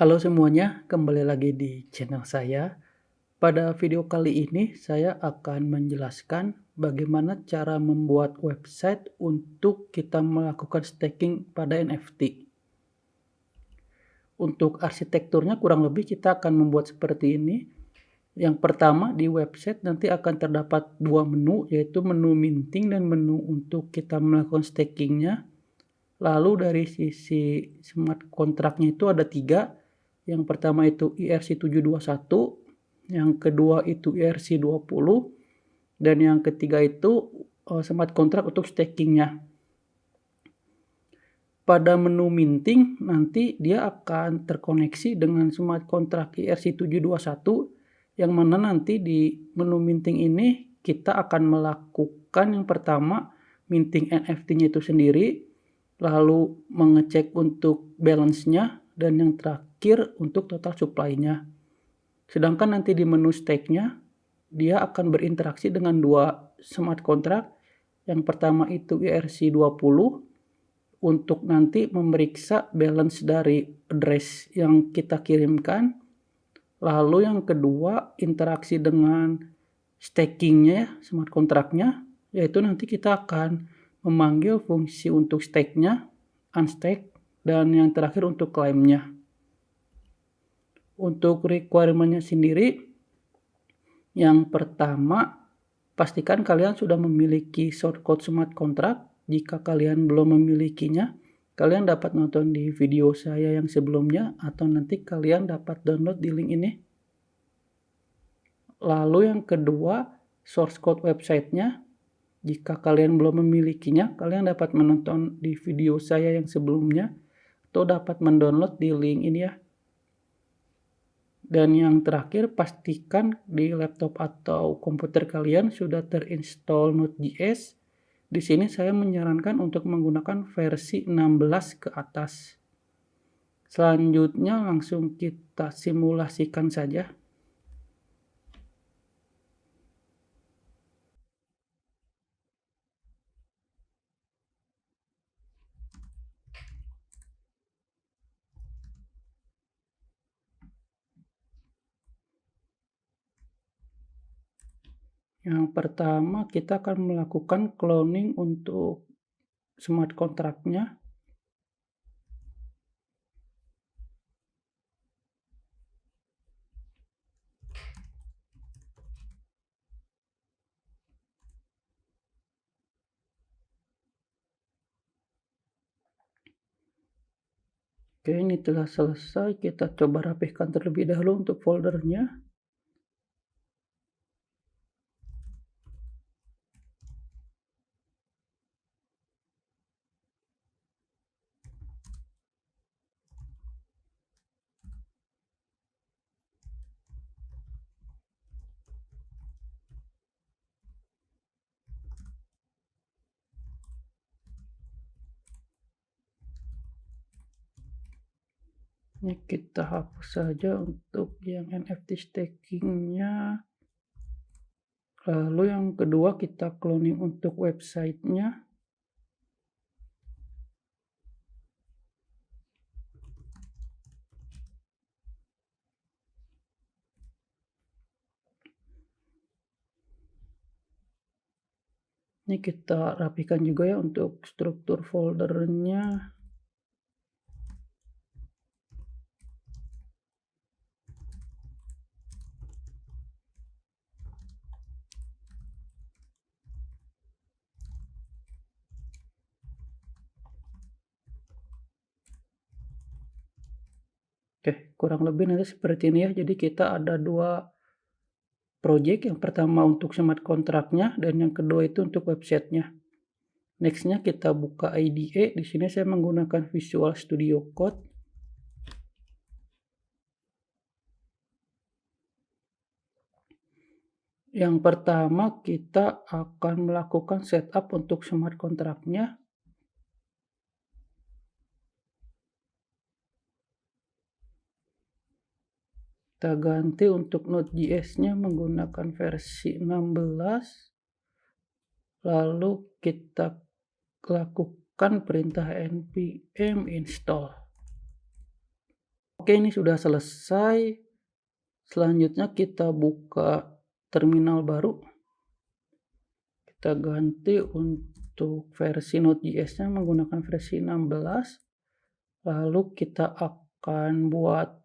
Halo semuanya, kembali lagi di channel saya. Pada video kali ini saya akan menjelaskan bagaimana cara membuat website untuk kita melakukan staking pada NFT. Untuk arsitekturnya kurang lebih kita akan membuat seperti ini. Yang pertama, di website nanti akan terdapat dua menu, yaitu menu minting dan menu untuk kita melakukan stakingnya. Lalu dari sisi smart kontraknya itu ada tiga. Yang pertama itu ERC721, yang kedua itu ERC20, dan yang ketiga itu smart kontrak untuk stakingnya. Pada menu minting nanti dia akan terkoneksi dengan smart kontrak ERC721, yang mana nanti di menu minting ini kita akan melakukan yang pertama minting NFT-nya itu sendiri, lalu mengecek untuk balance-nya, dan yang terakhir untuk total supply-nya. Sedangkan nanti di menu stake-nya dia akan berinteraksi dengan dua smart contract. Yang pertama itu ERC20 untuk nanti memeriksa balance dari address yang kita kirimkan. Lalu yang kedua interaksi dengan stakingnya, smart contract-nya, yaitu nanti kita akan memanggil fungsi untuk stake-nya, unstake, dan yang terakhir untuk claim-nya. Untuk requirement-nya sendiri, yang pertama, pastikan kalian sudah memiliki shortcode smart contract. Jika kalian belum memilikinya, kalian dapat nonton di video saya yang sebelumnya, atau nanti kalian dapat download di link ini. Lalu yang kedua, source code website-nya. Jika kalian belum memilikinya, kalian dapat menonton di video saya yang sebelumnya, atau dapat mendownload di link ini ya. Dan yang terakhir, pastikan di laptop atau komputer kalian sudah terinstall Node.js. Di sini saya menyarankan untuk menggunakan versi 16 ke atas. Selanjutnya langsung kita simulasikan saja. Yang pertama kita akan melakukan cloning untuk smart contract-nya. Oke, ini telah selesai. Kita coba rapihkan terlebih dahulu untuk foldernya. Ini kita hapus saja untuk yang NFT staking-nya. Lalu yang kedua kita cloning untuk website-nya. Ini kita rapikan juga ya untuk struktur foldernya. Oke, kurang lebih nanti seperti ini ya. Jadi kita ada dua project. Yang pertama untuk smart contract-nya dan yang kedua itu untuk website-nya. Next-nya kita buka IDE. Di sini saya menggunakan Visual Studio Code. Yang pertama kita akan melakukan setup untuk smart contract-nya. Kita ganti untuk Node.js-nya menggunakan versi 16. Lalu kita lakukan perintah npm install. Oke, ini sudah selesai. Selanjutnya kita buka terminal baru. Kita ganti untuk versi Node.js-nya menggunakan versi 16. Lalu kita akan buat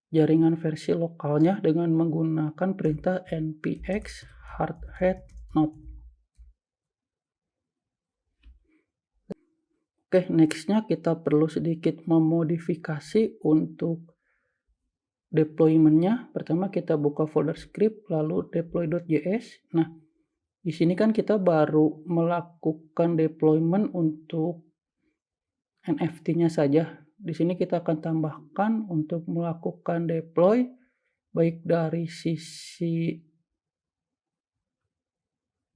jaringan versi lokalnya dengan menggunakan perintah npx hardhat node. Oke, nextnya kita perlu sedikit memodifikasi untuk deployment-nya. Pertama kita buka folder script lalu deploy.js. Nah, di sini kan kita baru melakukan deployment untuk NFT-nya saja. Di sini kita akan tambahkan untuk melakukan deploy baik dari sisi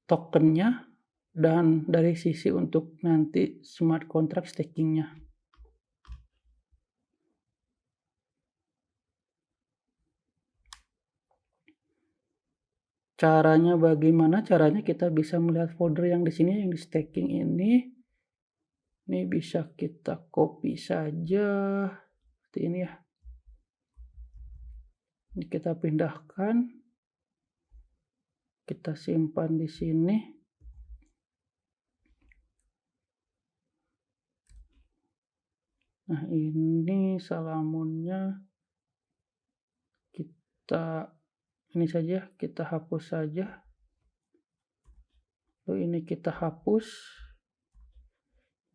tokennya dan dari sisi untuk nanti smart contract staking-nya. Caranya bagaimana? Caranya kita bisa melihat folder yang di sini yang di staking ini. Ini bisa kita copy saja seperti ini ya. Ini kita pindahkan. Kita simpan di sini. Nah, ini salamunnya ini saja kita hapus saja. Lalu ini kita hapus.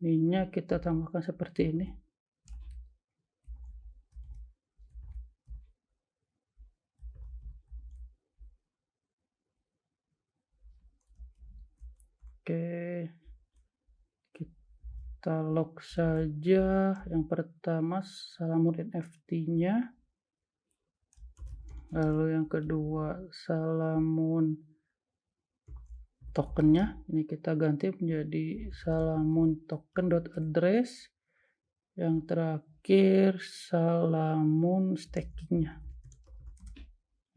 Ininya kita tambahkan seperti ini. Oke. Kita log saja. Yang pertama salamun NFT-nya. Lalu yang kedua salamun tokennya. Ini kita ganti menjadi salamun token.address. Yang terakhir salamun stakingnya.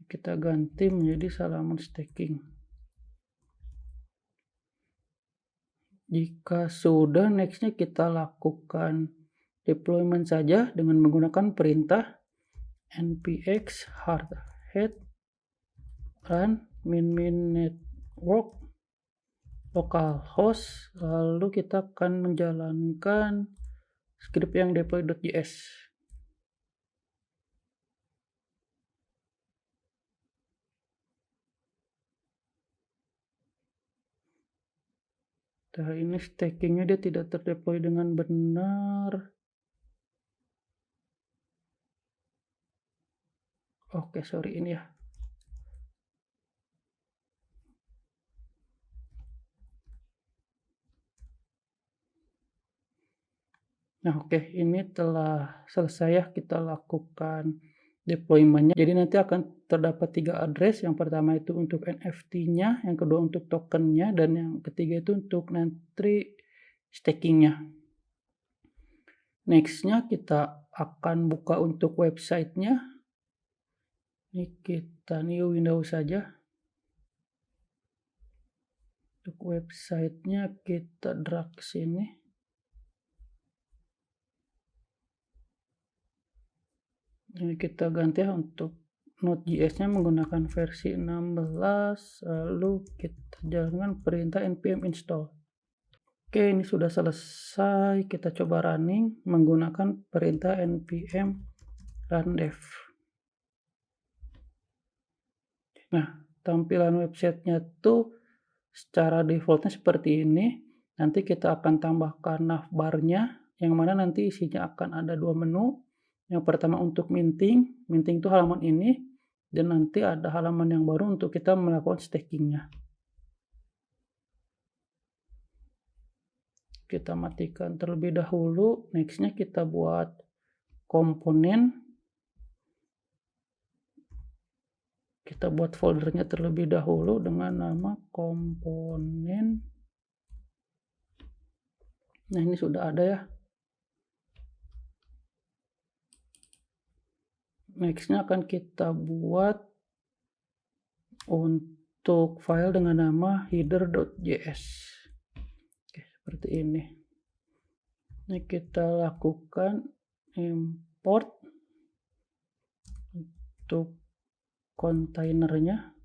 Kita ganti menjadi salamun staking. Jika sudah, nextnya kita lakukan deployment saja dengan menggunakan perintah npx hardhat run min network localhost, lalu kita akan menjalankan script yang deploy.js. Nah, ini stakingnya dia tidak terdeploy dengan benar. Oke, sorry ini ya. Nah, oke, ini telah selesai ya kita lakukan deployment-nya. Jadi nanti akan terdapat 3 address. Yang pertama itu untuk NFT-nya, yang kedua untuk token-nya, dan yang ketiga itu untuk nanti staking-nya. Next-nya kita akan buka untuk website-nya. Ini kita new window saja. Untuk website-nya kita drag sini. Ini kita ganti ya untuk Node.js-nya menggunakan versi 16, lalu kita jalankan perintah npm install. Oke, ini sudah selesai. Kita coba running menggunakan perintah npm run dev. Nah, tampilan websitenya tuh secara defaultnya seperti ini. Nanti kita akan tambahkan navbar-nya, yang mana nanti isinya akan ada 2 menu. Yang pertama untuk minting itu halaman ini, dan nanti ada halaman yang baru untuk kita melakukan staking-nya. Kita matikan terlebih dahulu. Next-nya kita buat komponen. Kita buat foldernya terlebih dahulu dengan nama komponen. Nah, ini sudah ada ya. Next-nya akan kita buat untuk file dengan nama header.js. Oke, seperti ini. Ini kita lakukan import. untuk kontainernya,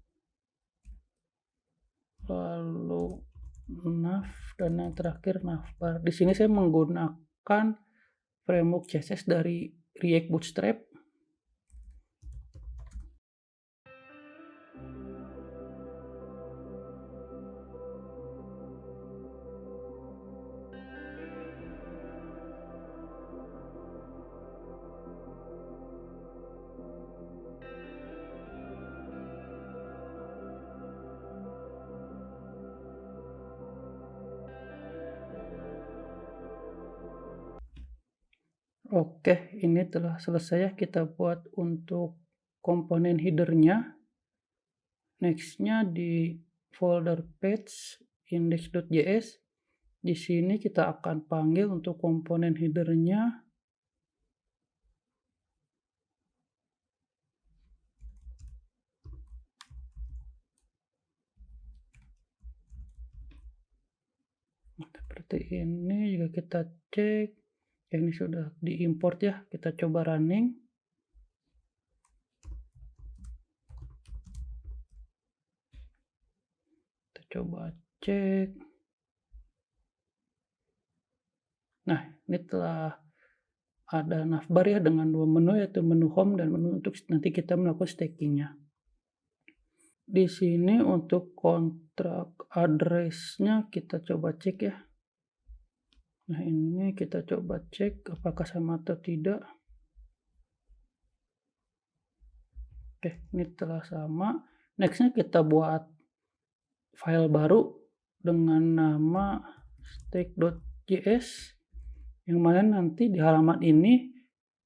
lalu nav, dan yang terakhir navbar. Di sini saya menggunakan framework CSS dari React Bootstrap. Oke, ini telah selesai ya kita buat untuk komponen headernya. Nextnya di folder page index.js. Di sini kita akan panggil untuk komponen headernya seperti ini. Jika kita cek, ini sudah diimport ya. Kita coba running. Kita coba cek. Nah, ini telah ada navbar ya dengan dua menu, yaitu menu home dan menu untuk nanti kita melakukan stackingnya. Di sini untuk kontrak address-nya kita coba cek ya. Nah, ini kita coba cek apakah sama atau tidak. Oke, ini telah sama. Next-nya kita buat file baru dengan nama stack.js, yang mana nanti di halaman ini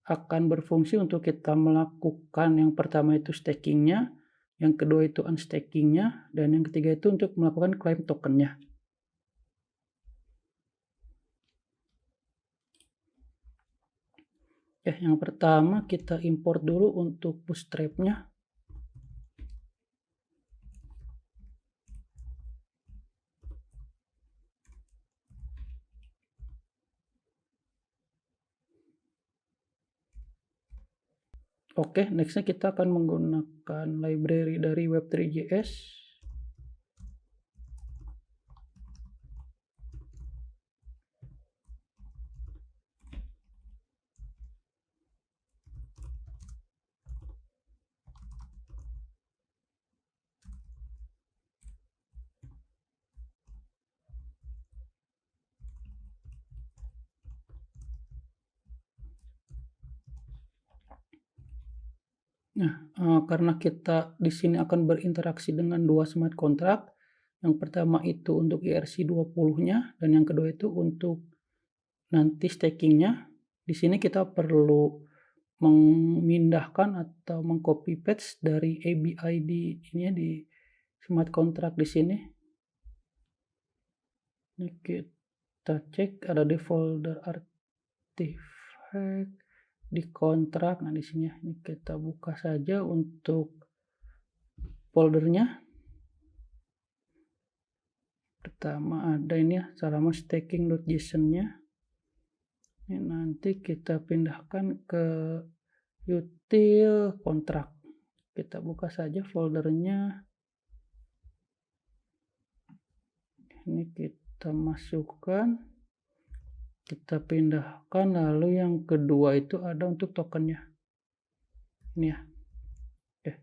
akan berfungsi untuk kita melakukan yang pertama itu stackingnya, yang kedua itu unstackingnya, dan yang ketiga itu untuk melakukan claim tokennya. Yang pertama kita import dulu untuk bootstrap-nya. Oke, nextnya kita akan menggunakan library dari web3.js. Nah, karena kita di sini akan berinteraksi dengan dua smart contract, yang pertama itu untuk ERC20-nya dan yang kedua itu untuk nanti stackingnya. Di sini kita perlu memindahkan atau mengcopy paste dari ABID ini ya, di smart contract di sini. Ini kita cek ada di folder artifact di kontrak. Nah, di sini ini kita buka saja untuk foldernya. Pertama ada ini ya, selama stacking.json-nya. Ini nanti kita pindahkan ke util kontrak. Kita buka saja foldernya. Ini kita masukkan, kita pindahkan, lalu yang kedua itu ada untuk tokennya. Ini ya. Oke.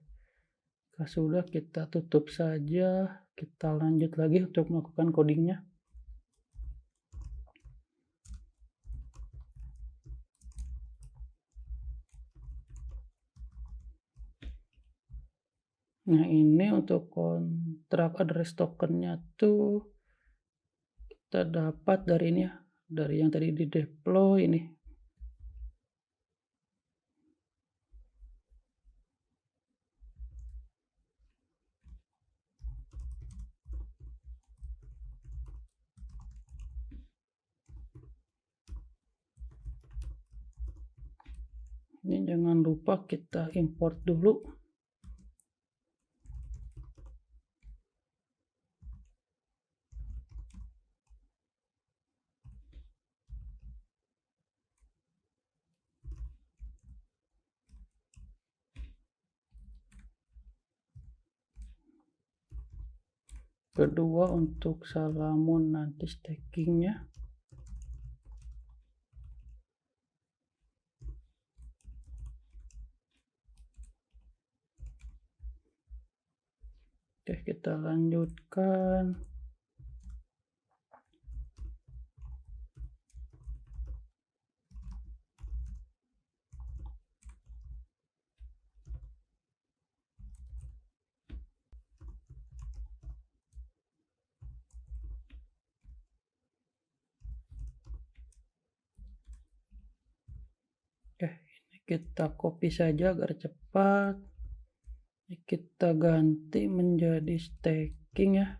Kalau sudah kita tutup saja, kita lanjut lagi untuk melakukan codingnya. Nah, ini untuk kontrak address tokennya tuh kita dapat dari ini ya, dari yang tadi di deploy ini. Ini jangan lupa kita import dulu. Kedua untuk Salamon nanti stakingnya. Oke, kita lanjutkan. Oke, ini kita copy saja agar cepat. Ini kita ganti menjadi staking ya.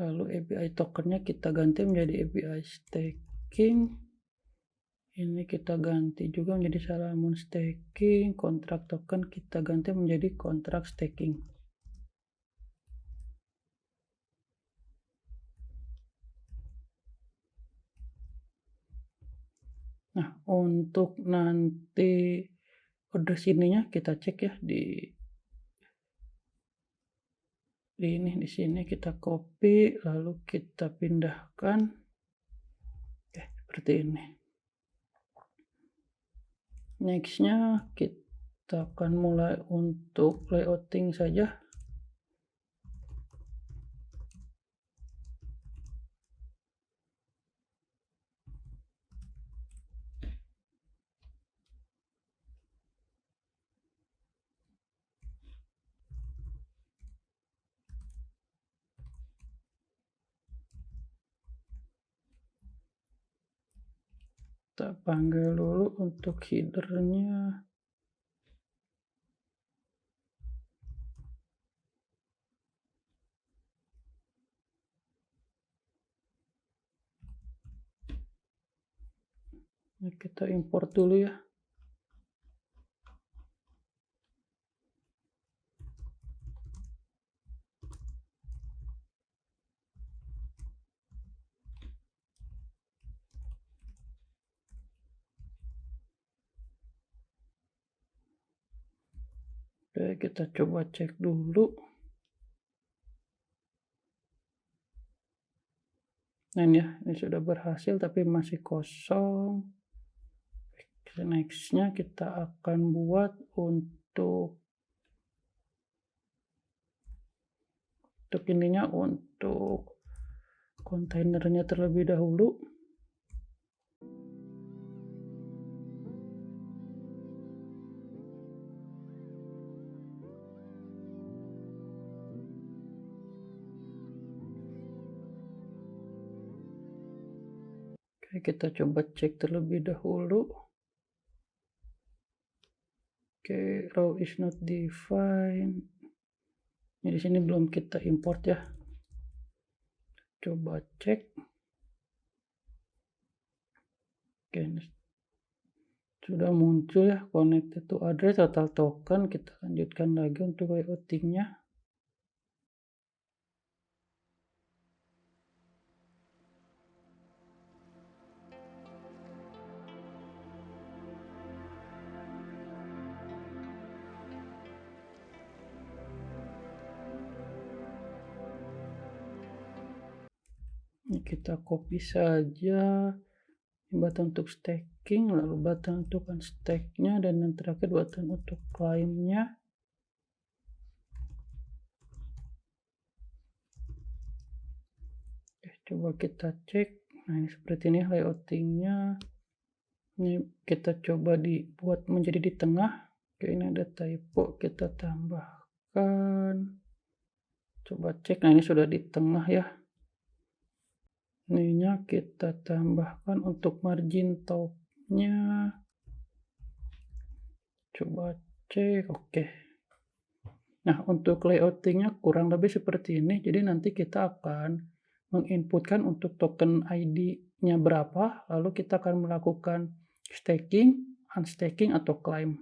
Lalu API tokennya kita ganti menjadi API staking. Ini kita ganti juga menjadi Salamon staking. Kontrak token kita ganti menjadi kontrak staking. Nah, untuk nanti address ininya kita cek ya di sini kita copy lalu kita pindahkan. Oke, seperti ini. Nextnya kita akan mulai untuk layouting saja. Kita panggil dulu untuk headernya. Ini kita import dulu ya. Oke, kita coba cek dulu. Nah ini ya, ini sudah berhasil tapi masih kosong. Nextnya kita akan buat untuk ininya, untuk kontainernya terlebih dahulu. Oke, kita coba cek terlebih dahulu. Oke, row is not defined. Ini di sini belum kita import ya. Coba cek. Oke, sudah muncul ya connected to address total token. Kita lanjutkan lagi untuk layoutingnya. Ini kita copy saja. Ini button untuk staking, lalu button untuk unstack-nya, dan yang terakhir button untuk claim-nya. Oke, coba kita cek. Nah, ini seperti ini layouting-nya. Ini kita coba dibuat menjadi di tengah. Oke, ini ada typo, kita tambahkan. Coba cek. Nah, ini sudah di tengah ya. Ininya kita tambahkan untuk margin top-nya. Coba cek. Oke. Nah, untuk layoutingnya kurang lebih seperti ini. Jadi nanti kita akan menginputkan untuk token ID-nya berapa, lalu kita akan melakukan staking, unstaking, atau claim.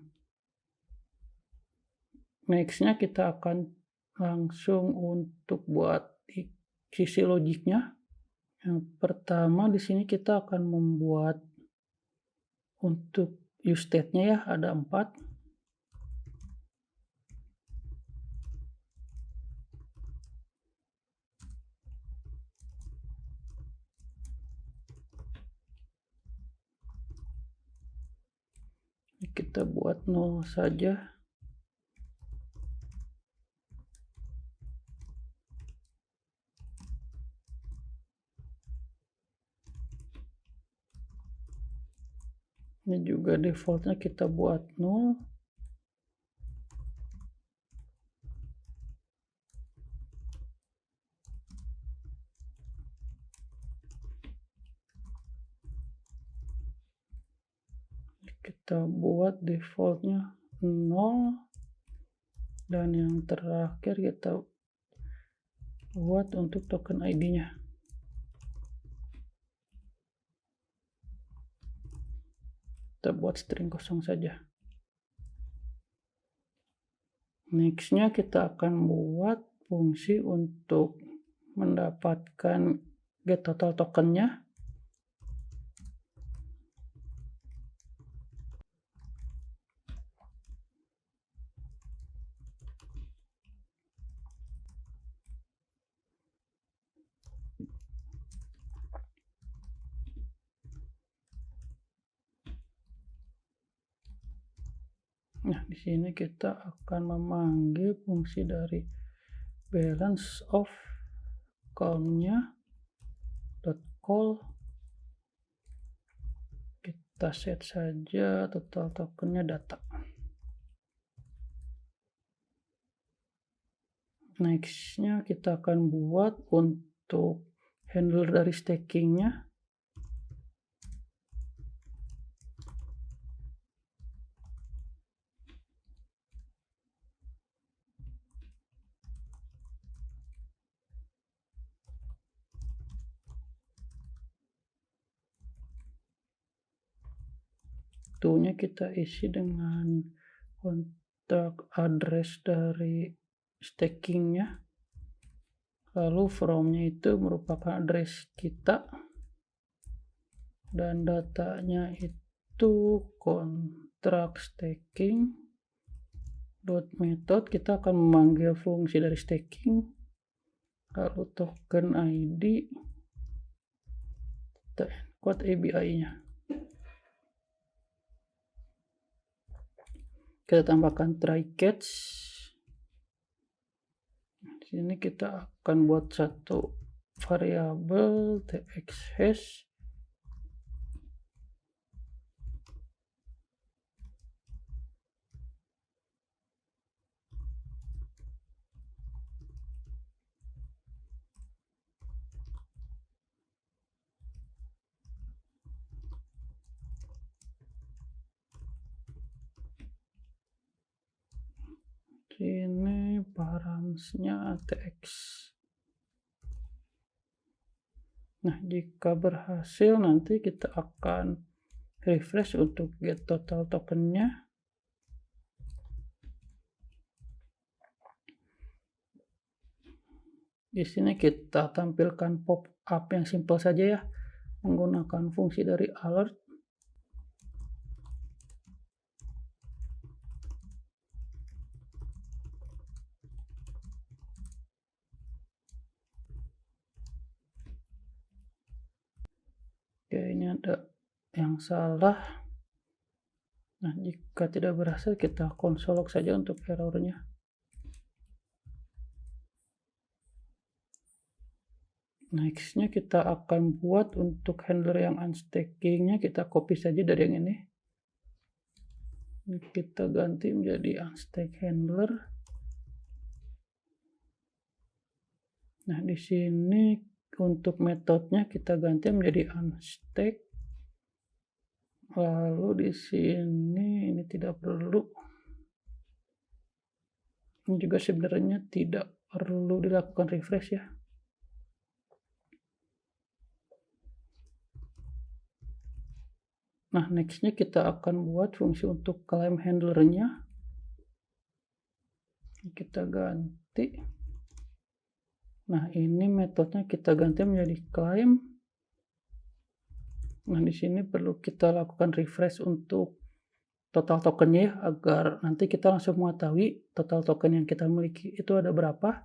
Next-nya kita akan langsung untuk buat di sisi logiknya. Yang pertama di sini kita akan membuat untuk use state-nya ya, ada 4. kita buat 0 saja. Ini juga defaultnya kita buat 0. Kita buat defaultnya 0. Dan yang terakhir kita buat untuk token ID-nya. Kita buat string kosong saja. Next-nya kita akan buat fungsi untuk mendapatkan get total tokennya. Nah, di sini kita akan memanggil fungsi dari balance of count-nya .call. Kita set saja total tokennya data. Next-nya kita akan buat untuk handler dari staking-nya. Nya kita isi dengan kontak address dari stakingnya, lalu from-nya itu merupakan address kita, dan datanya itu kontrak staking method. Kita akan memanggil fungsi dari staking, lalu token ID, kita encode ABI-nya. Kita tambahkan try catch. Di sini kita akan buat satu variabel tx hash. Ini params-nya tx. Nah, jika berhasil nanti kita akan refresh untuk get total tokennya. Di sini kita tampilkan pop-up yang simple saja ya, menggunakan fungsi dari alert. Oke, ini ada yang salah. Nah, jika tidak berhasil kita console log saja untuk errornya. Next-nya kita akan buat untuk handler yang unstaking-nya, kita copy saja dari yang ini. Kita ganti menjadi unstake handler. Nah, di sini untuk metodenya kita ganti menjadi unstake. Lalu di sini ini tidak perlu. Ini juga sebenarnya tidak perlu dilakukan refresh ya. Nah, next-nya kita akan buat fungsi untuk claim handlernya. Kita ganti. Nah, ini metodenya kita ganti menjadi claim. Nah, di sini perlu kita lakukan refresh untuk total tokennya ya, agar nanti kita langsung mengetahui total token yang kita miliki itu ada berapa.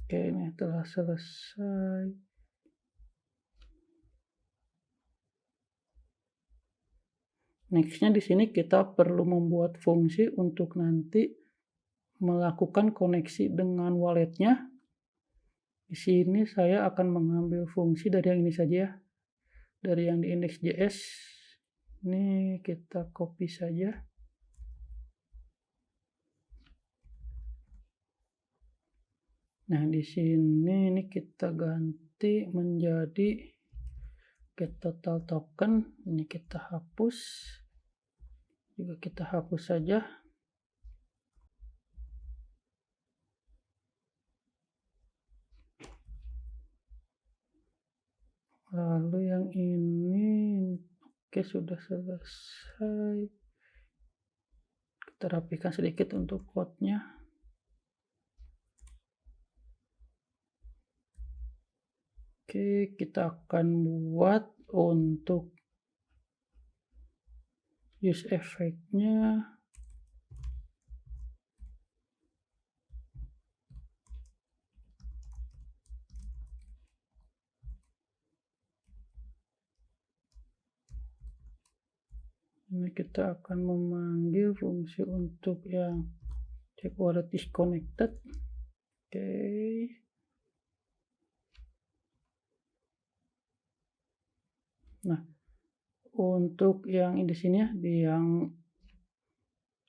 Oke, ini telah selesai. Nextnya di sini kita perlu membuat fungsi untuk nanti melakukan koneksi dengan walletnya. Di sini saya akan mengambil fungsi dari yang ini saja ya, dari yang di index.js. Ini kita copy saja. Nah, di sini ini kita ganti menjadi get total token. Ini kita hapus. Juga kita hapus saja. Lalu yang ini, oke, sudah selesai. Kita rapikan sedikit untuk code-nya. Oke, kita akan buat untuk use effect-nya. Ini kita akan memanggil fungsi untuk yang check wallet is connected. Oke. Nah, untuk yang di sini ya, di yang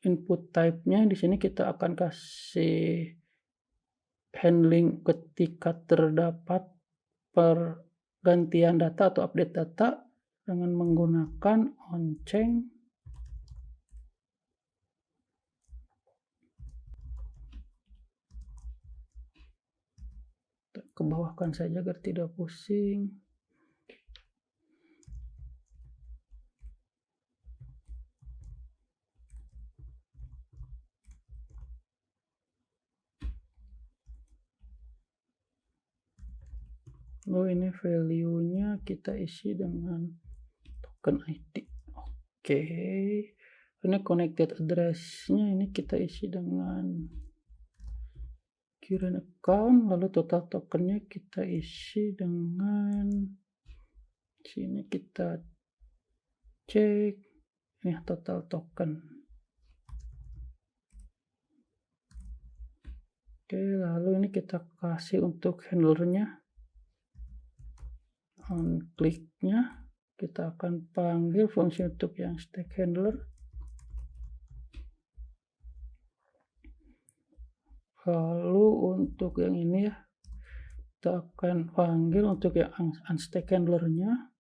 input type-nya di sini kita akan kasih handling ketika terdapat pergantian data atau update data dengan menggunakan onchain. Ke bawahkan saja agar tidak pusing. Lalu ini value-nya kita isi dengan token ID. Oke. Ini connected address-nya ini kita isi dengan current account, lalu total tokennya kita isi dengan sini kita cek ini total token. Oke, lalu ini kita kasih untuk handlernya. On kliknya kita akan panggil fungsi untuk yang stack handler. Lalu untuk yang ini ya, kita akan panggil untuk yang unstack handlernya.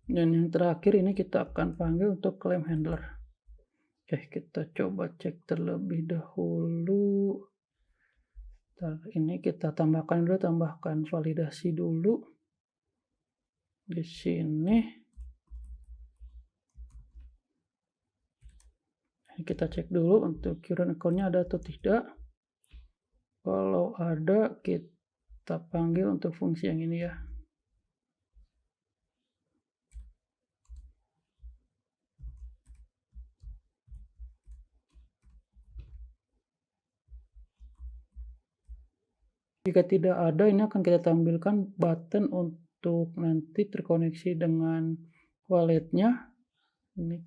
Dan yang terakhir ini kita akan panggil untuk claim handler. Oke, kita coba cek terlebih dahulu. Ini kita tambahkan validasi dulu. Di sini. Kita cek dulu untuk current account-nya ada atau tidak. Kalau ada, kita panggil untuk fungsi yang ini ya. Jika tidak ada, ini akan kita tampilkan button untuk nanti terkoneksi dengan walletnya. Ini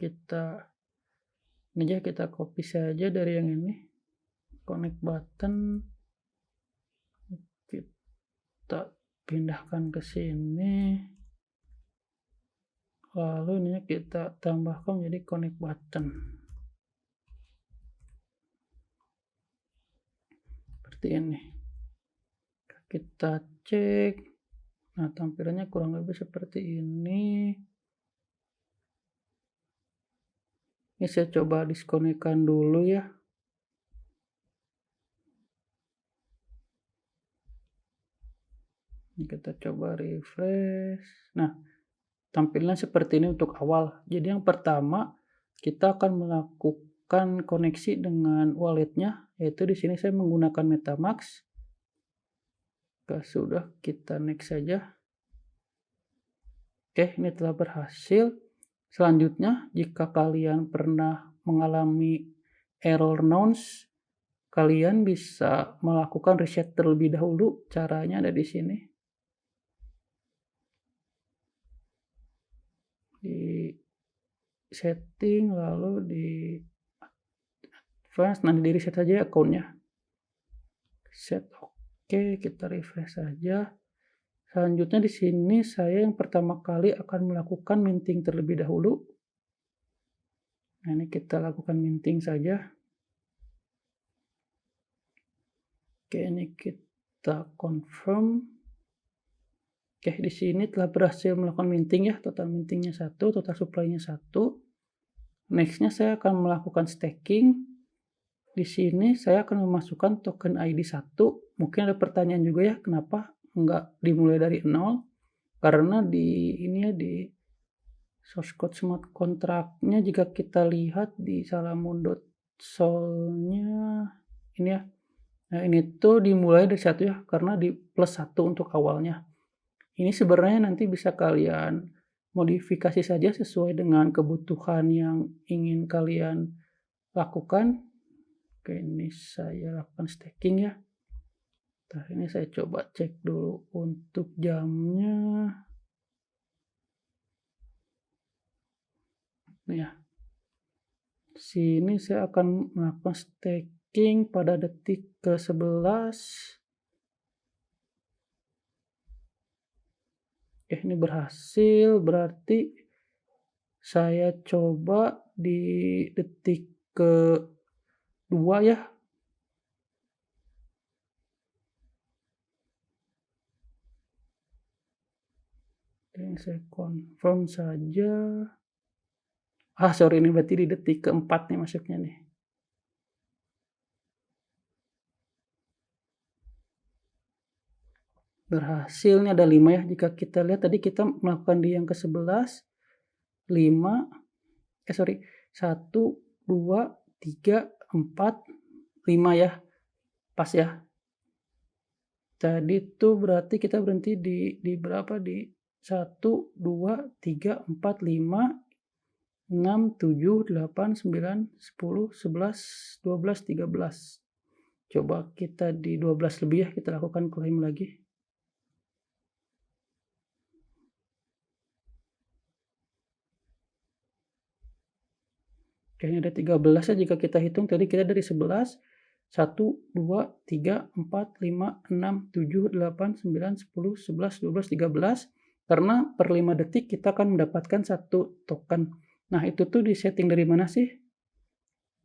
aja kita copy saja dari yang ini. Connect button. Kita pindahkan ke sini. Lalu ini kita tambahkan menjadi connect button. Seperti ini. Kita cek. Nah, tampilannya kurang lebih seperti ini. Ini saya coba diskonekkan dulu ya. Ini kita coba refresh. Nah, tampilan seperti ini untuk awal. Jadi yang pertama, kita akan melakukan koneksi dengan walletnya. Yaitu di sini saya menggunakan MetaMask. Sudah, kita next saja. Oke, ini telah berhasil. Selanjutnya, jika kalian pernah mengalami error nonce, kalian bisa melakukan reset terlebih dahulu. Caranya ada di sini. setting, lalu di advance, nanti di reset saja akunnya. Set, oke, kita refresh saja. Selanjutnya di sini saya yang pertama kali akan melakukan minting terlebih dahulu. Nah, ini kita lakukan minting saja. Oke, ini kita confirm. Oke, di sini telah berhasil melakukan minting ya. Total mintingnya 1, total supply-nya 1. Nextnya saya akan melakukan staking. Di sini saya akan memasukkan token ID 1. Mungkin ada pertanyaan juga ya, kenapa nggak dimulai dari 0? Karena di ini ya, di source code smart contract-nya jika kita lihat di Salamon.sol-nya ini ya. Nah, ini tuh dimulai dari 1 ya, karena di plus 1 untuk awalnya. Ini sebenarnya nanti bisa kalian modifikasi saja sesuai dengan kebutuhan yang ingin kalian lakukan. Oke, ini saya lakukan staking ya. Nah, ini saya coba cek dulu untuk jamnya. Nah, ya. Sini saya akan melakukan staking pada detik ke-11. Oke, ini berhasil, berarti saya coba di detik ke-2 ya. Yang saya confirm saja. Sorry, ini berarti di detik ke-4 nih masuknya nih. Berhasil, nih ada 5 ya. Jika kita lihat tadi kita melakukan di yang ke-11, 5, 1, 2, 3, 4, 5 ya. Pas ya. Tadi tuh berarti kita berhenti di berapa? Di 1, 2, 3, 4, 5, 6, 7, 8, 9, 10, 11, 12, 13. Coba kita di 12 lebih ya, kita lakukan claim lagi. Oke, ini ada 13 ya, jika kita hitung tadi kita dari 11, 1, 2, 3, 4, 5, 6, 7, 8, 9, 10, 11, 12, 13. Karena per 5 detik kita akan mendapatkan 1 token. Nah, itu tuh di setting dari mana sih?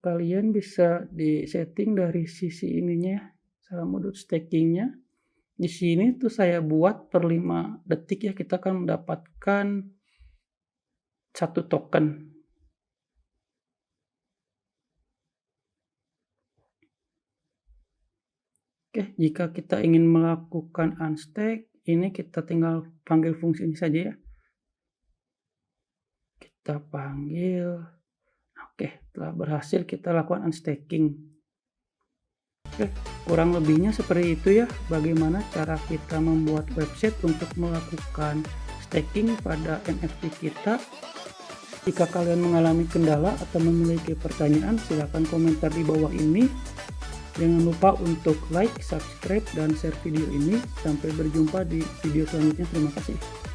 Kalian bisa di setting dari sisi ininya, Salamon.stakingnya. Di sini tuh saya buat per 5 detik ya, kita akan mendapatkan 1 token. Oke, jika kita ingin melakukan unstack, ini kita tinggal panggil fungsi ini saja ya. Kita panggil. Oke, telah berhasil kita lakukan unstacking. Oke, kurang lebihnya seperti itu ya, bagaimana cara kita membuat website untuk melakukan staking pada NFT kita. Jika kalian mengalami kendala atau memiliki pertanyaan, silakan komentar di bawah ini. Jangan lupa untuk like, subscribe, dan share video ini. Sampai berjumpa di video selanjutnya. Terima kasih.